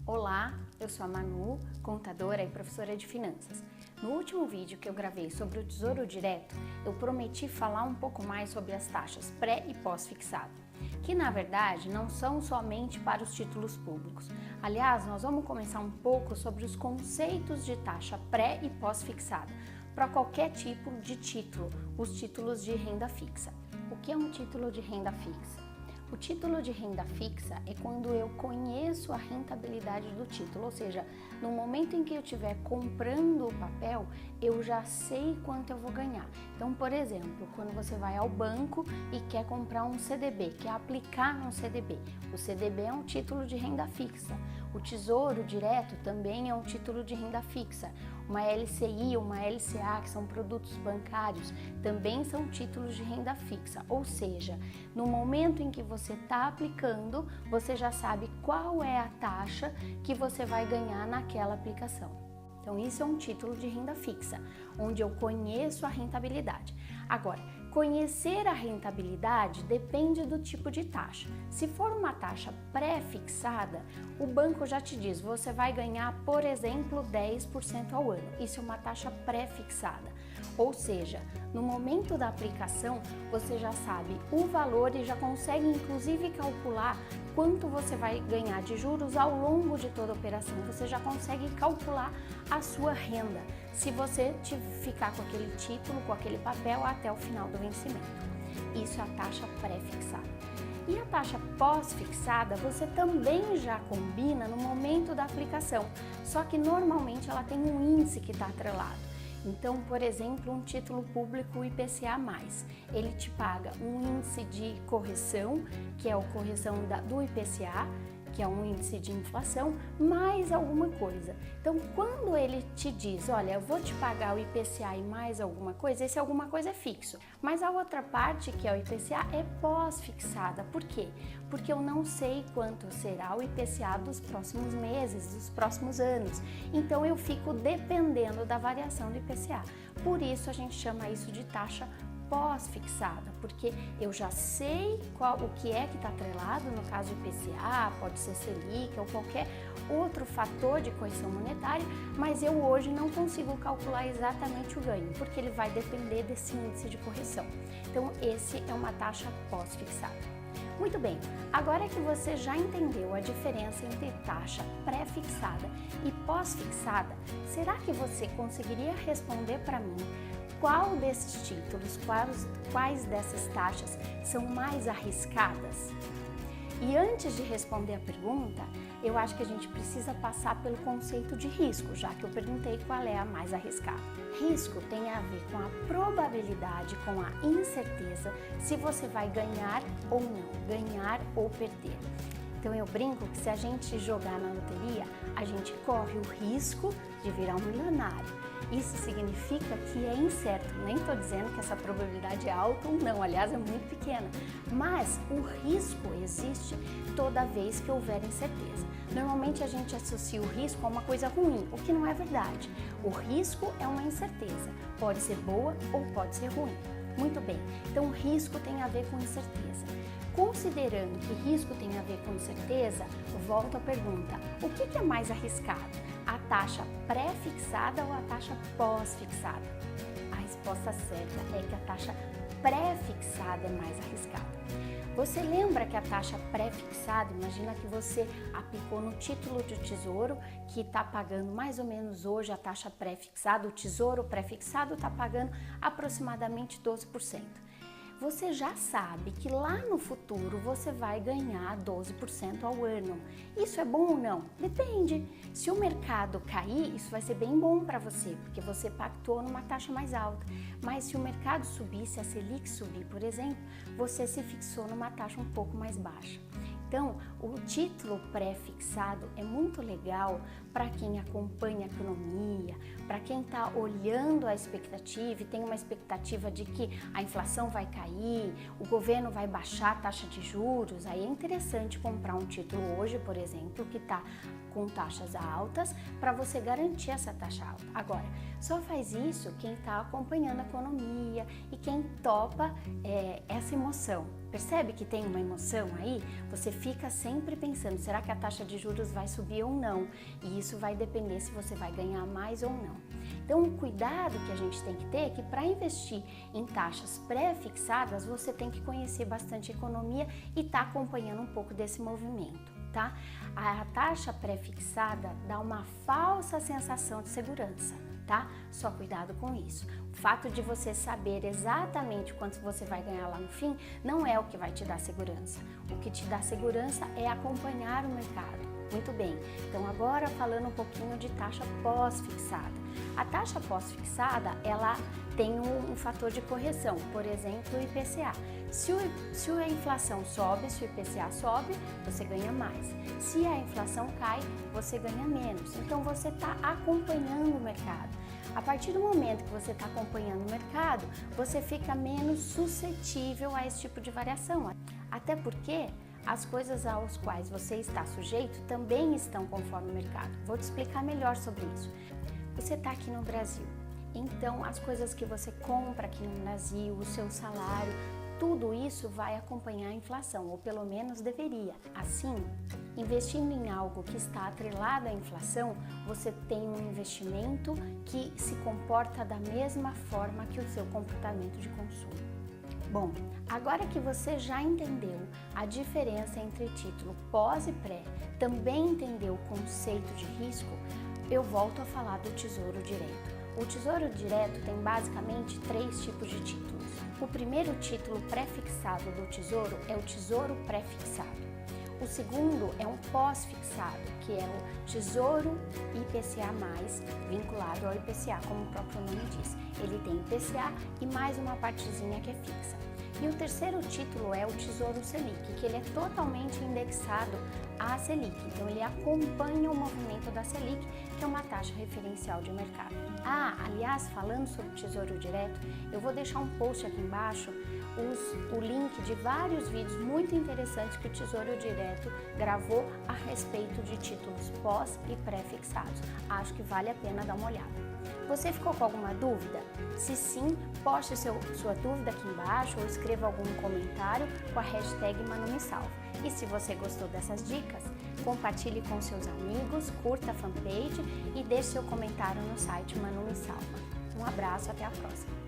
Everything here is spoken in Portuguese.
Olá, eu sou a Manu, contadora e professora de finanças. No último vídeo que eu gravei sobre o Tesouro Direto, eu prometi falar um pouco mais sobre as taxas pré e pós-fixado, que na verdade não são somente para os títulos públicos. Aliás, nós vamos começar um pouco sobre os conceitos de taxa pré e pós-fixada, para qualquer tipo de título, os títulos de renda fixa. O que é um título de renda fixa? O título de renda fixa é quando eu conheço a rentabilidade do título, ou seja, no momento em que eu estiver comprando o papel, eu já sei quanto eu vou ganhar. Então, por exemplo, quando você vai ao banco e quer comprar um CDB, quer aplicar num CDB, o CDB é um título de renda fixa. O Tesouro Direto também é um título de renda fixa. Uma LCI, uma LCA, que são produtos bancários, também são títulos de renda fixa. Ou seja, no momento em que você está aplicando, você já sabe qual é a taxa que você vai ganhar naquela aplicação. Então, isso é um título de renda fixa, onde eu conheço a rentabilidade. Agora, conhecer a rentabilidade depende do tipo de taxa. Se for uma taxa pré-fixada, o banco já te diz, você vai ganhar, por exemplo, 10% ao ano. Isso é uma taxa pré-fixada. Ou seja, no momento da aplicação, você já sabe o valor e já consegue inclusive calcular quanto você vai ganhar de juros ao longo de toda a operação. Você já consegue calcular a sua renda, se você ficar com aquele título, com aquele papel até o final do vencimento. Isso é a taxa pré-fixada. E a taxa pós-fixada você também já combina no momento da aplicação, só que normalmente ela tem um índice que está atrelado. Então, por exemplo, um título público IPCA+, ele te paga um índice de correção, que é a correção do IPCA, que é um índice de inflação, mais alguma coisa. Então, quando ele te diz, olha, eu vou te pagar o IPCA e mais alguma coisa, esse alguma coisa é fixo. Mas a outra parte, que é o IPCA, é pós-fixada. Por quê? Porque eu não sei quanto será o IPCA dos próximos meses, dos próximos anos. Então, eu fico dependendo da variação do IPCA. Por isso, a gente chama isso de taxa pós-fixada, porque eu já sei o que é que está atrelado, no caso IPCA, pode ser Selic ou qualquer outro fator de correção monetária, mas eu hoje não consigo calcular exatamente o ganho, porque ele vai depender desse índice de correção. Então, esse é uma taxa pós-fixada. Muito bem, agora que você já entendeu a diferença entre taxa pré-fixada e pós-fixada, será que você conseguiria responder para mim qual desses títulos, quais dessas taxas são mais arriscadas? E antes de responder a pergunta, eu acho que a gente precisa passar pelo conceito de risco, já que eu perguntei qual é a mais arriscada. Risco tem a ver com a probabilidade, com a incerteza, se você vai ganhar ou não, ganhar ou perder. Então eu brinco que se a gente jogar na loteria, a gente corre o risco de virar um milionário. Isso significa que é incerto, nem estou dizendo que essa probabilidade é alta ou não, aliás é muito pequena, mas o risco existe toda vez que houver incerteza. Normalmente a gente associa o risco a uma coisa ruim, o que não é verdade. O risco é uma incerteza, pode ser boa ou pode ser ruim. Muito bem, então risco tem a ver com incerteza. Considerando que risco tem a ver com incerteza, volto à pergunta, o que é mais arriscado? A taxa pré-fixada ou a taxa pós-fixada? A resposta certa é que a taxa pré-fixada é mais arriscada. Você lembra que a taxa pré-fixada, imagina que você aplicou no título de tesouro, que está pagando mais ou menos hoje a taxa pré-fixada, o tesouro pré-fixado está pagando aproximadamente 12%. Você já sabe que lá no futuro você vai ganhar 12% ao ano. Isso é bom ou não? Depende. Se o mercado cair, isso vai ser bem bom para você, porque você pactou numa taxa mais alta. Mas se o mercado subir, se a Selic subir, por exemplo, você se fixou numa taxa um pouco mais baixa. Então, o título pré-fixado é muito legal para quem acompanha a economia, para quem está olhando a expectativa e tem uma expectativa de que a inflação vai cair, o governo vai baixar a taxa de juros. Aí é interessante comprar um título hoje, por exemplo, que está com taxas altas, para você garantir essa taxa alta. Agora, só faz isso quem está acompanhando a economia e quem topa essa emoção. Percebe que tem uma emoção aí? Você fica sempre pensando, será que a taxa de juros vai subir ou não? E isso vai depender se você vai ganhar mais ou não. Então, o cuidado que a gente tem que ter é que para investir em taxas pré-fixadas, você tem que conhecer bastante economia e estar acompanhando um pouco desse movimento, tá? A taxa pré-fixada dá uma falsa sensação de segurança, tá? Só cuidado com isso. O fato de você saber exatamente quanto você vai ganhar lá no fim não é o que vai te dar segurança. O que te dá segurança é acompanhar o mercado. Muito bem, então agora falando um pouquinho de taxa pós-fixada. A taxa pós-fixada, ela tem um fator de correção, por exemplo, o IPCA. Se a inflação sobe, se o IPCA sobe, você ganha mais. Se a inflação cai, você ganha menos. Então você está acompanhando o mercado. A partir do momento que você está acompanhando o mercado, você fica menos suscetível a esse tipo de variação. Até porque as coisas aos quais você está sujeito também estão conforme o mercado. Vou te explicar melhor sobre isso. Você está aqui no Brasil, então as coisas que você compra aqui no Brasil, o seu salário, tudo isso vai acompanhar a inflação, ou pelo menos deveria. Assim, investindo em algo que está atrelado à inflação, você tem um investimento que se comporta da mesma forma que o seu comportamento de consumo. Bom, agora que você já entendeu a diferença entre título pós e pré, também entendeu o conceito de risco, eu volto a falar do Tesouro Direto. O Tesouro Direto tem basicamente 3 tipos de títulos. O primeiro título pré-fixado do Tesouro é o Tesouro Pré-fixado. O segundo é um pós-fixado, que é o Tesouro IPCA+, vinculado ao IPCA, como o próprio nome diz. Ele tem IPCA e mais uma partezinha que é fixa. E o terceiro título é o Tesouro Selic, que ele é totalmente indexado à Selic. Então, ele acompanha o movimento da Selic, que é uma taxa referencial de mercado. Aliás, falando sobre o Tesouro Direto, eu vou deixar um post aqui embaixo, o link de vários vídeos muito interessantes que o Tesouro Direto gravou a respeito de títulos pós e pré-fixados. Acho que vale a pena dar uma olhada. Você ficou com alguma dúvida? Se sim, poste sua dúvida aqui embaixo ou escreva algum comentário com a hashtag ManuMeSalva. E se você gostou dessas dicas, compartilhe com seus amigos, curta a fanpage e deixe seu comentário no site Manu Me Salva. Um abraço, até a próxima!